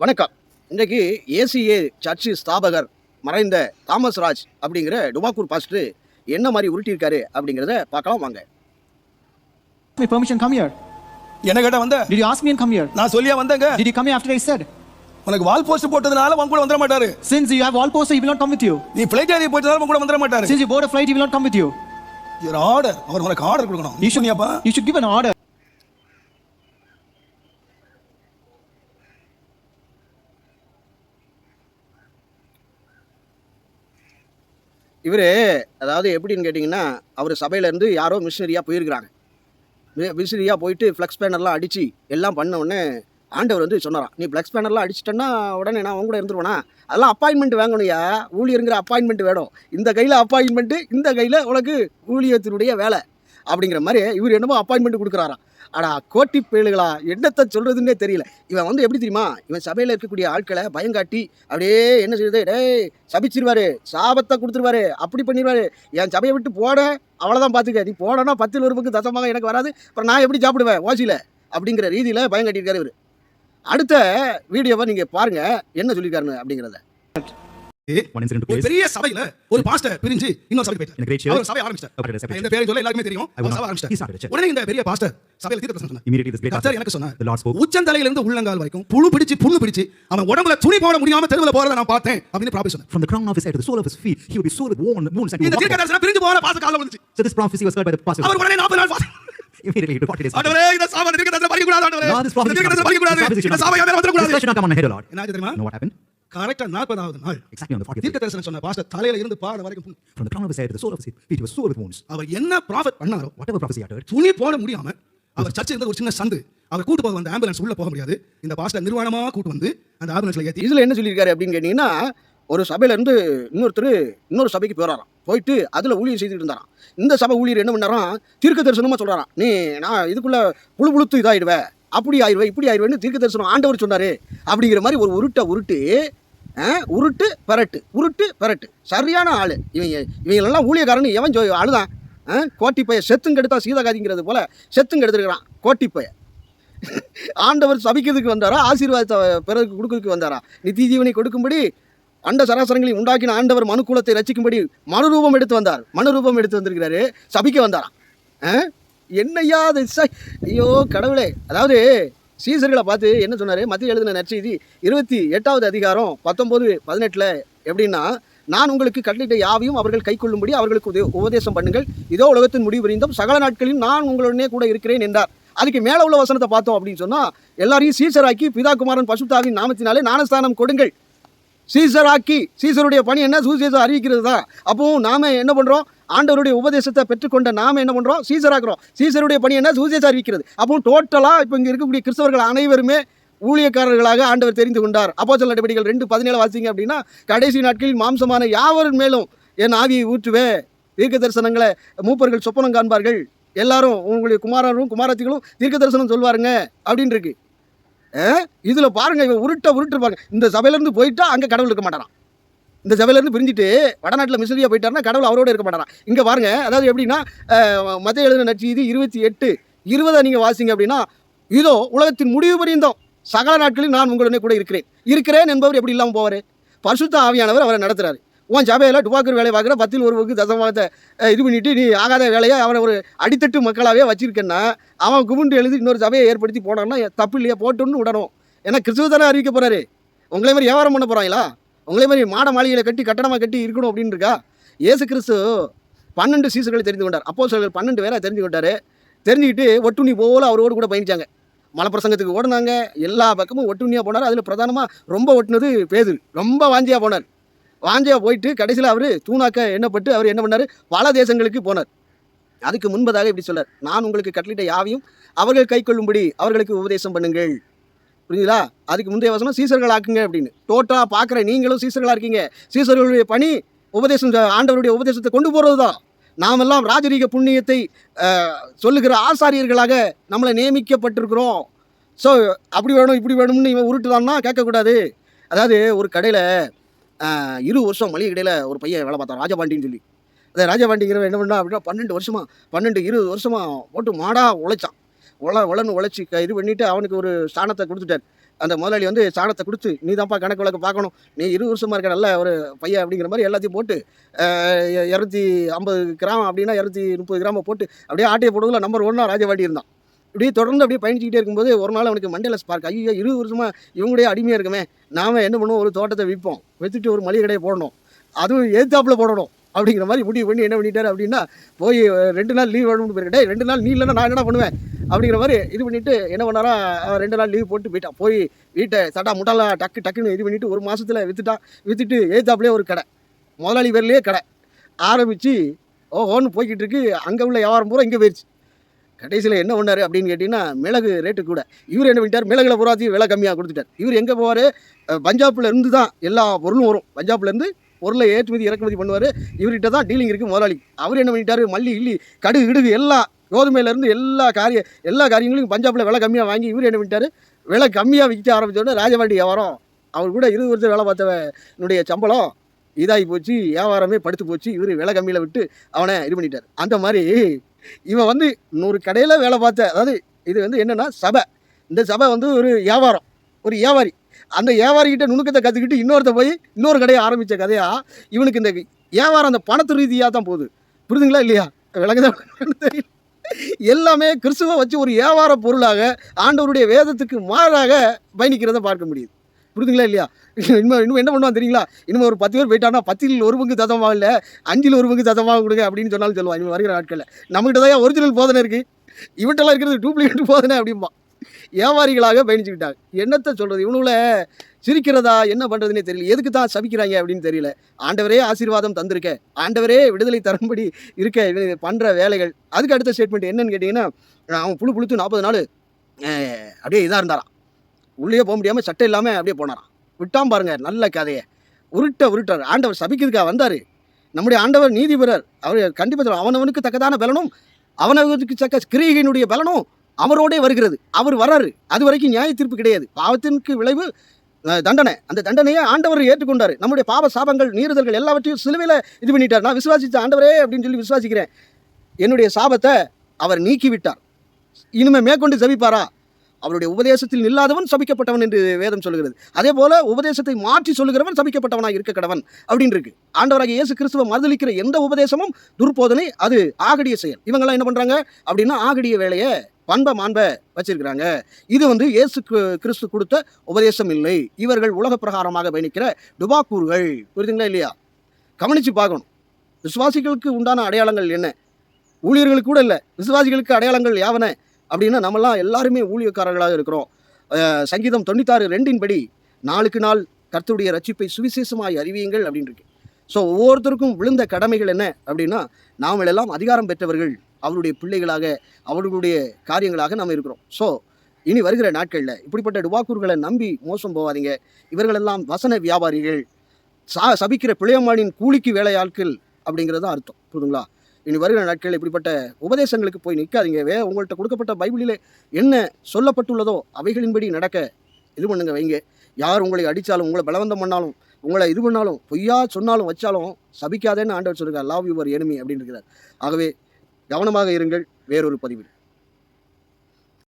வணக்கம். இன்றைக்கு ACA church ஸ்தாபகர் மறைந்த தாமஸ் ராஜ் அப்படிங்கிற டுபாக்கூர் பாஸ்டர் என்ன மாதிரி உருட்டியிருக்காரு அப்படிங்கிறத பார்க்கலாம் வாங்க. My permission, come here. என்ன கேட்ட வந்த? Did you ask me and come here? நான் சொல்லியா வந்தங்க? Did you come here after I said? உனக்கு வால் போஸ்ட் போட்டதனால உன் கூட வந்தற மாட்டாரு. Since you have wall poster, he will not come with you. நீ ஃளைட் ஏறி போட்டதனால உன் கூட வந்தற மாட்டாரு. Since you board a flight, he will not come with you. Your order. அவர் உனக்கு ஆர்டர் கொடுக்கணும். You should give an order. இவர் அதாவது எப்படின்னு கேட்டிங்கன்னா, அவர் சபையிலேருந்து யாரோ மிஷினரியாக போயிருக்கிறாங்க. மிஷினரியாக போயிட்டு ஃப்ளக்ஸ் பேனர்லாம் அடித்து எல்லாம் பண்ண உடனே ஆண்டவர் வந்து சொன்னாராம், நீ ஃப்ளக்ஸ் பேனர்லாம் அடிச்சிட்டேன்னா உடனே நான் உங்க கூட இருந்துருவேனா? அதெல்லாம் அப்பாயின்மெண்ட் வாங்கணும்யா, ஊழியருங்கிற அப்பாயின்மெண்ட் வேணும். இந்த கையில் அப்பாயின்மெண்ட்டு, இந்த கையில் உனக்கு ஊழியத்தினுடைய வேலை அப்படிங்கிற மாதிரி இவர் என்னமோ அப்பாயின்மெண்ட் கொடுக்குறாராம். ஆனால் கோட்டி பேளுகளா என்னத்தை சொல்கிறதுன்னே தெரியல. இவன் வந்து எப்படி தெரியுமா, இவன் சபையில் இருக்கக்கூடிய ஆட்களை பயங்காட்டி அப்படியே என்ன செய்யுது, டேய் சபிச்சிருவாரு, சாபத்தை கொடுத்துருவாரு, அப்படி பண்ணிடுவாரு, என் சபையை விட்டு போட அவ்வளோதான் பார்த்துக்க, நீ போடனா 10 ஒரு பங்கு தசமாக எனக்கு வராது, அப்புறம் நான் எப்படி சாப்பிடுவேன் ஓசியில் அப்படிங்கிற ரீதியில் பயங்காட்டியிருக்காரு இவர். அடுத்த வீடியோவை நீங்கள் பாருங்கள் என்ன சொல்லியிருக்காருன்னு அப்படிங்கிறத. ஒரு பெரிய சபையில ஒரு பாஸ்டர் பிரிஞ்சு இன்னொரு சபைக்கு போயிட்டார். அவர் சபை ஆரம்பிச்சார். இந்த பேரை சொல்ல எல்லாருமே தெரியும். அவர் சபை ஆரம்பிச்சார். உடனே இந்த பெரிய பாஸ்டர் சபையில தீர்க்கதரிசனம் சொன்னார். கர்த்தர் எனக்கு சொன்னார், உச்சந்தலையில இருந்து உள்ளங்கால் வரைக்கும் புழு பிடிச்சு அவன் உடம்புல துணி போட முடியாம தெருவுல போறத நான் பார்த்தேன் அப்படின்னு ப்ராஃபஸி சொன்னார். From the crown of his head to the sole of his feet, he would be sore with wounds and இந்த தீர்க்கதரிசனம் பிரிஞ்சு போற பாஸ்டர் கால்ல விழுந்துச்சு. So this prophecy was heard by the pastor. அவர் உடனே 40 நாள் Immediately he departed his house. ஆண்டவரே இந்த சாப தீர்க்கதரிசனம் பறிக்க கூடாது ஆண்டவரே. Lord, this prophecy இந்த தீர்க்கதரிசனம் பறிக்க கூடாது. இந்த சாப யாரே வந்துற கூடாது. This should not come on my head, Lord. என்ன ஆச்சு தெரியுமா? Know what happened? கரெக்ட்டா 40வது நாள் Exactly on the 40th day. தீர்க்கதரிசனம் சொன்ன பாஸ்டர் தலையில இருந்து பாத வரைக்கும் From the crown of his head to the sole of his feet, he was sore with wounds. அவர் என்ன ப்ராஃபட் பண்ணாரோ, Whatever prophecy he uttered, துணி போட முடியாம அவர் சர்ச்சில் இருந்த ஒரு சின்ன சந்து, அவர் கூட்டு போக வந்த ஆம்புலன்ஸ் உள்ள போக முடியாது. இந்த பாஸ்டர் நிர்வாணமா கூட்டு வந்து அந்த ஆம்புலன்ஸ்ல ஏத்தி இதில் என்ன சொல்லியிருக்காரு அப்படின்னு கேட்டிங்கன்னா, ஒரு சபையிலேருந்து இன்னொரு சபைக்கு போகிறாராம். போயிட்டு அதில் ஊழியர் செய்துட்டு இருந்தாராம். இந்த சபை ஊழியர் என்ன பண்ணாராம், தீர்க்க தரிசனமாக சொல்கிறாராம், நான் இதுக்குள்ளே புழுத்து இதாகிடுவேன், அப்படி ஆயிடுவேன், இப்படி ஆயிடுவேன்னு தீர்க்க தரிசனம் ஆண்டவர் சொன்னார் அப்படிங்கிற மாதிரி ஒரு உருட்டு பெரட்டு சரியான ஆள். இவங்களெல்லாம் ஊழியக்காரன்னு எவன் அழுதான், கோட்டி பைய செத்துங்கெடுத்தா சீதகாதிங்கிறது போல் செத்துங்கெடுத்துருக்கிறான் கோட்டி பைய. ஆண்டவர் சபிக்கிறதுக்கு வந்தாரா, ஆசீர்வாதத்தை பிறகு கொடுக்கறதுக்கு வந்தாரா? நித்திய ஜீவனை கொடுக்கும்படி அண்ட சராசரங்களை உண்டாக்கின ஆண்டவர் மனுக்குலத்தை ரசிக்கும்படி மனுரூபம் எடுத்து வந்திருக்கிறாரு, சபிக்க வந்தாராம். என்னையா அது ஐயோ கடவுளே. அதாவது சீசர்களை பார்த்து என்ன சொன்னார், மத்திய எழுதின நற்செய்தி 28வது அதிகாரம் 19-18 எப்படின்னா, நான் உங்களுக்கு கட்டளையிட்ட யாவையும் அவர்கள் கை கொள்ளும்படி அவர்களுக்கு உபதேசம் பண்ணுங்கள், இதோ உலகத்தின் முடிவு வரைந்தும் சகல நாட்களில் நான் உங்களுடனே கூட இருக்கிறேன் என்றார். அதுக்கு மேலே உள்ள வசனத்தை பார்த்தோம் அப்படின்னு சொன்னால், எல்லாரையும் சீசராக்கி பிதா குமாரன் பசுத்தாவின் நாமத்தினாலே ஞானஸ்தானம் கொடுங்கள். சீசருடைய பணி என்ன, சுவிசேஷம் அறிவிக்கிறது தான். அப்போவும் நாம் என்ன பண்ணுறோம், ஆண்டவருடைய உபதேசத்தை பெற்றுக்கொண்ட நாம் என்ன பண்ணுறோம், சீசராக்குறோம். சீசருடைய பணி என்ன, சுவிசேஷம் அறிவிக்கிறது. அப்போ டோட்டலாக இப்போ இங்கே இருக்கக்கூடிய கிறிஸ்தவர்கள் அனைவருமே ஊழியக்காரர்களாக ஆண்டவர் தெரிந்து கொண்டார். அப்போஸ்தலர் நடவடிக்கைகள் 2:17 வாசிங்க அப்படின்னா, கடைசி நாட்களில் மாம்சமான யாவரின் மேலும் என் ஆவியை ஊற்றுவே, தீர்க்க தரிசனங்களை மூப்பர்கள் சொப்பனம் காண்பார்கள், எல்லாரும் உங்களுடைய குமாரரும் குமாரத்திகளும் தீர்க்க தரிசனம் சொல்வாருங்க அப்படின்னு இருக்கு. இதில் பாருங்கள், இவன் உருட்டுப்பாங்க. இந்த சபையிலேருந்து போயிட்டா அங்கே கடவுள் இருக்க மாட்டாரான். இந்த சபையிலேருந்து பிரிஞ்சுட்டு வடநாட்டில் மிஷனரியாக போயிட்டாருன்னா கடவுள் அவரோடு இருக்க மாட்டாரான். இங்கே பாருங்கள், அதாவது எப்படின்னா, மத்திய எழுதின நற்செய்தி 28:20 நீங்கள் வாசிங்க அப்படின்னா, இதோ உலகத்தின் முடிவு பரியந்தம் சகல நாட்களில் நான் உங்களுடனே கூட இருக்கிறேன் என்பவர் எப்படி இல்லாமல் போவார்? பரிசுத்த ஆவியானவர் அவரை நடத்துகிறாரு. உன் சபையில் டுபாக்கூர் வேலை பார்க்குற 10 ஒரு பங்கு தசமாகத்தை இது பண்ணிவிட்டு நீ ஆகாத வேலையை அவனை ஒரு அடித்தட்டு மக்களாகவே வச்சிருக்கேன்னா, அவன் குமுண்டு எழுதி இன்னொரு சபையை ஏற்படுத்தி போனான்னா தப்பு இல்லையா, போட்டுன்னு விடணும். ஏன்னா கிறிஸ்துவ தானே அறிவிக்க போகிறாரு. உங்களே மாதிரி வியாபாரம் பண்ண போகிறாங்களா? உங்களே மாதிரி மாட மாளிகையில் கட்டி கட்டணமாக கட்டி இருக்கணும் அப்படின்னு இருக்கா? இயேசு கிறிஸ்து 12 சீசர்களை தெரிந்து கொண்டார். அப்போஸ்தலர்கள் 12 பேரை தெரிஞ்சு கொண்டார். தெரிஞ்சுக்கிட்டு ஒட்டுண்ணி போல அவரோடு கூட பயணித்தாங்க. மலைப்பிரசங்கத்துக்கு ஓடினாங்க, எல்லா பக்கமும் ஒட்டுண்ணியாக போனார். அதில் பிரதானமாக ரொம்ப ஒட்டுனது பேதுரு. ரொம்ப வாஞ்சியாக போனார். வாஞ்சியாக போயிட்டு கடைசியில் அவர் தூணாக்க எண்ணப்பட்டு அவர் என்ன பண்ணார், பல தேசங்களுக்கு போனார். அதுக்கு முன்பதாக இப்படி சொல்லார், நான் உங்களுக்கு கட்டளையிட்ட யாவையும் அவர்கள் கை கொள்ளும்படி அவர்களுக்கு உபதேசம் பண்ணுங்கள். புரியுதா? அதுக்கு முந்தைய வசனம் சீசர்கள் ஆக்குங்க அப்படின்னு. டோட்டலாக பார்க்குற நீங்களும் சீசர்களாக இருக்கீங்க. சீசர்களுடைய பணி உபதேசம், ஆண்டவருடைய உபதேசத்தை கொண்டு போகிறது தான். நாமெல்லாம் ராஜரீக புண்ணியத்தை சொல்லுகிற ஆசாரியர்களாக நம்மளை நியமிக்கப்பட்டிருக்கிறோம். ஸோ அப்படி வேணும் இப்படி வேணும்னு இவன் உருட்டுதான்னா கேட்கக்கூடாது. அதாவது ஒரு கடையில் 20 வருஷம் மளிகை கடையில் ஒரு பையன் வேலை பார்த்தான், ராஜபாண்டின்னு சொல்லி. அந்த ராஜபாண்டிங்கிறவன் என்ன பண்ணா அப்படின்னா 12 வருஷமாக போட்டு மாடாக உழைச்சான். உழன்னு உழைச்சி இது பண்ணிவிட்டு அவனுக்கு ஒரு ஸ்தானத்தை கொடுத்துட்டார். அந்த முதலாளி வந்து சாணத்தை கொடுத்து, நீ தான்ப்பா கணக்கு வழக்கு பார்க்கணும், நீ 20 வருஷமா இருக்க நல்ல ஒரு பையன் அப்படிங்கிற மாதிரி எல்லாத்தையும் போட்டு 250 கிராம் அப்படின்னா 230 கிராமை போட்டு அப்படியே ஆட்டையை போடுறதுல நம்பர் 1 ராஜபாண்டி இருந்தான். இப்படியே தொடர்ந்து அப்படியே பயணிச்சுக்கிட்டே இருக்கும்போது ஒரு நாள் அவனுக்கு மண்டையில் ஸ்பார்க், ஐயோ 20 வருஷமா இவங்களுடைய அடிமையாக இருக்குமே, நாம என்ன பண்ணுவோம், ஒரு தோட்டத்தை விற்போம், விற்றுட்டு ஒரு மளிகை கடையை போடணும், அதுவும் எதிர்த்தாப்புல போடணும் அப்படிங்கிற மாதிரி முடிவு பண்ணி என்ன பண்ணிட்டாரு அப்படின்னா, போய் 2 நாள் லீவ் வேணும்னு போயிருக்கேன். 2 நாள் நீ இல்லைன்னா நான் என்ன பண்ணுவேன் அப்படிங்கிற மாதிரி இது பண்ணிட்டு என்ன பண்ணாரா, 2 நாள் லீவ் போட்டு போயிட்டான். போய் வீட்டை தட்டா முட்டாலாம் டக்குன்னு இது பண்ணிட்டு 1 மாசத்துல விற்றுட்டு எதிர்த்தாப்புலேயே ஒரு கடை, முதலாளி பேர்லேயே கடை ஆரம்பித்து ஓன்னு போய்கிட்டு இருக்கு. அங்கே உள்ள வியாபாரம் பூரா இங்கே போயிடுச்சு. கடைசியில் என்ன பண்ணார் அப்படின்னு கேட்டிங்கன்னா, மிளகு ரேட்டு கூட. இவர் என்ன பண்ணிட்டார், மிளகுல பூராத்தையும் விலை கம்மியாக கொடுத்துட்டார். இவர் எங்கே போவார், பஞ்சாப்ல இருந்து தான் எல்லா பொருளும் வரும், பஞ்சாப்லேருந்து பொருளை ஏற்றுமதி இறக்குமதி பண்ணுவார். இவர்கிட்ட தான் டீலிங் இருக்குது முதலாளி. அவர் என்ன பண்ணிட்டார், மல்லி இல்லி கடுகு கிடுகு எல்லாம் கோதுமையிலேருந்து எல்லா காரியங்களும் பஞ்சாபில் விலை கம்மியாக வாங்கி இவர் என்ன பண்ணிட்டார், விலை கம்மியாக விற்க ஆரம்பித்தோடனே ராஜபாண்டி வியாபாரம், அவர் கூட 20 வருஷம் வேலை பார்த்தவனுடைய சம்பளம் இதாகி போச்சு, வியாபாரமே படுத்து போச்சு. இவர் விலை கம்மியில் விட்டு அவனை இது பண்ணிட்டார். அந்த மாதிரி இவன் வந்து 100 கடையில் வேலை பார்த்த, அதாவது இது வந்து என்னென்னா சபை, இந்த சபை வந்து ஒரு வியாபாரம், ஒரு வியாபாரி, அந்த வியாபாரிகிட்ட நுணுக்கத்தை கற்றுக்கிட்டு இன்னொருத்த போய் இன்னொரு கடையை ஆரம்பித்த கதையாக இவனுக்கு இந்த வியாபாரம் அந்த பணத்து ரீதியாக தான் போகுது. புரிதுங்களா இல்லையா, விளங்குதான் தெரியல. எல்லாமே கிறிஸ்துவ வச்சு ஒரு வியாபார பொருளாக ஆண்டவருடைய வேதத்துக்கு மாறாக பயணிக்கிறத பார்க்க முடியுது. புரிதுங்களா இல்லையா. இன்னும் என்ன பண்ணுவான் தெரியுங்களா, இன்னும் ஒரு 10 பேர் போயிட்டான்னா 10ல் 1 பங்கு தசமாக இல்லை, 5ல் 1 பங்கு தசமாக கொடுங்க அப்படின்னு சொன்னாலும் சொல்லுவான். இவன் வருகிற நாட்களில் நம்மகிட்ட தான் ஒரிஜினல் போதனை இருக்குது, இவன்ட்டெல்லாம் இருக்கிறது டூப்ளிகேட் போதனை அப்படிம்பா. வியாபாரிகளாக பயணிச்சுக்கிட்டாங்க. என்னத்தை சொல்கிறது, இவனுல சிரிக்கிறதா என்ன பண்ணுறதுனே தெரியல, எதுக்கு தான் சபிக்கிறாங்க அப்படின்னு தெரியல. ஆண்டவரே ஆசீர்வாதம் தந்திருக்க, ஆண்டவரே விடுதலை தரும்படி இருக்க இவங்க பண்ணுற வேலைகள். அதுக்கு அடுத்த ஸ்டேட்மெண்ட் என்னன்னு கேட்டிங்கன்னா, அவன் புழுத்து 40 நாள் அப்படியே இதாக இருந்தாராம், உள்ளே போக முடியாமல் சட்டை இல்லாமல் அப்படியே போனாராம். விட்டான் பாருங்க நல்ல கதையை, உருட்டார். ஆண்டவர் சபிக்கிறதுக்காக வந்தார். நம்முடைய ஆண்டவர் நீதிபரர், அவர் கண்டிப்பாக அவனவனுக்கு தக்கதான பலனும் அவனவனுக்கு தக்க கிரியையினுடைய பலனும் அவரோடே வருகிறது. அவர் வர்றாரு, அது வரைக்கும் நியாய தீர்ப்பு கிடையாது. பாவத்திற்கு விளைவு தண்டனை, அந்த தண்டனையை ஆண்டவர் ஏற்றுக்கொண்டார். நம்முடைய பாவ சாபங்கள் நீறுதல்கள் எல்லாவற்றையும் சிலுவையில் இது பண்ணிட்டார். நான் விசுவாசித்த ஆண்டவரே அப்படின்னு சொல்லி விசுவாசிக்கிறேன், என்னுடைய சாபத்தை அவர் நீக்கிவிட்டார். இனிமே மேற்கொண்டு சபிப்பாரா, அவருடைய உபதேசத்தில் இல்லாதவன் சபிக்கப்பட்டவன் என்று வேதம் சொல்கிறது. அதே போல உபதேசத்தை மாற்றி சொல்லுகிறவன் சபிக்கப்பட்டவனாக இருக்க கடவன் அப்படின்னு இருக்கு. ஆண்டவராகிய இயேசு கிறிஸ்துவை மறுதலிக்கிற எந்த உபதேசமும் துர்போதனை, அது ஆகடிய செயல். இவங்கெல்லாம் என்ன பண்ணுறாங்க அப்படின்னா, ஆகடிய வேலையை மாண்ப வச்சிருக்கிறாங்க. இது வந்து இயேசு கிறிஸ்து கொடுத்த உபதேசம் இல்லை. இவர்கள் உலக பிரகாரமாக பயணிக்கிற டுபாக்கூர்கள். புரியுதுங்களா இல்லையா. கவனித்து பார்க்கணும். விசுவாசிகளுக்கு உண்டான அடையாளங்கள் என்ன, ஊழியர்களுக்கு கூட இல்லை, விசுவாசிகளுக்கு அடையாளங்கள் யாவன அப்படின்னா, நம்மலாம் எல்லாருமே ஊழியக்காரர்களாக இருக்கிறோம். சங்கீதம் 96:2 படி நாளுக்கு நாள் கர்த்தருடைய ரட்சிப்பை சுவிசேஷமாய் அறிவியுங்கள் அப்படின்னு இருக்கு. ஸோ ஒவ்வொருத்தருக்கும் விழுந்த கடமைகள் என்ன அப்படின்னா, நாம் எல்லாம் அதிகாரம் பெற்றவர்கள், அவருடைய பிள்ளைகளாக, அவர்களுடைய காரியங்களாக நாம் இருக்கிறோம். ஸோ இனி வருகிற நாட்களில் இப்படிப்பட்ட டுபாக்கூர்களை நம்பி மோசம் போகாதீங்க. இவர்களெல்லாம் வசன வியாபாரிகள், சபிக்கிற பிள்ளையம்மானின் கூலிக்கு வேலையாட்கள் அப்படிங்கிறது தான் அர்த்தம். புரியுதுங்களா. இனி வருகிற நாட்களில் இப்படிப்பட்ட உபதேசங்களுக்கு போய் நிற்காதீங்க. உங்கள்கிட்ட கொடுக்கப்பட்ட பைபிளிலே என்ன சொல்லப்பட்டுள்ளதோ அவைகளின்படி நடக்க இது பண்ணுங்க, வைங்க. யார் உங்களை அடித்தாலும், உங்களை பலவந்தம் பண்ணாலும், உங்களை இது பண்ணாலும், பொய்யா சொன்னாலும் வச்சாலும் சபிக்காதேன்னு ஆண்டவர் சொல்லுறார். லவ் யுவர் எனிமி அப்படின்னு இருக்கிறார். ஆகவே கவனமாக இருங்கள். வேறொரு பதிவில்